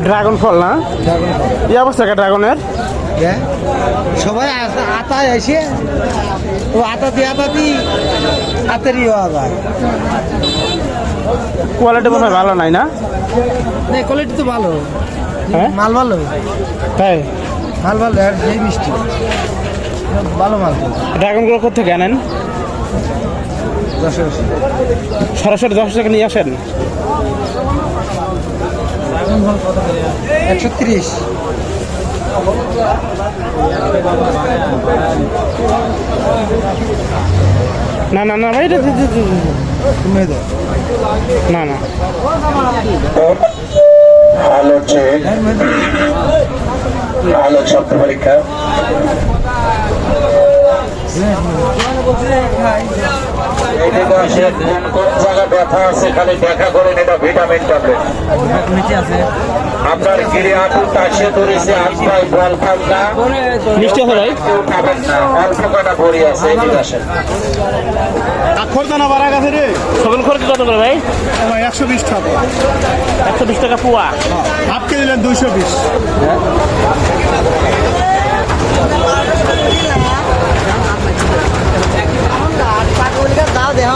Dragon ফল না? এই অবস্থা কে ড্রাগনের? সবাই আতা এসে ও আতা দিয়ে আতারই হওয়া যায়। কোয়ালিটি মনে হয় ভালো নাই না? কোয়ালিটি তো ভালো, হ্যাঁ মাল ভালো, তাই মাল ভালো আর সেই মিষ্টি ভালো মাল। ড্রাগনগুলো কোথেকে আনেন? সরাসরি 10 টাকা নিয়ে আসেন। 130। না না না ভাই, না না আলো চেক, আলো শব্দ পরীক্ষা। কোন জায়গায় ব্যথা আছে খালি দেখা করেন, এটা ভিটামিন ট্যাবলেট। আপনার গিরে হাঁটু তাসিয়ে ধরেছে, আপনার বল পাল্লা মিষ্টি আছে ভাই, কেউ খাবেন না, অল্প কটা ভরি আছে। এদিকে আসেন। খরদানা বাড়া গেছে রে। সবেন খরচ কত করে ভাই? 120 টাকা। 120 টাকা পোয়া। হাফ কেজি দিলেন 220। দাও দেহ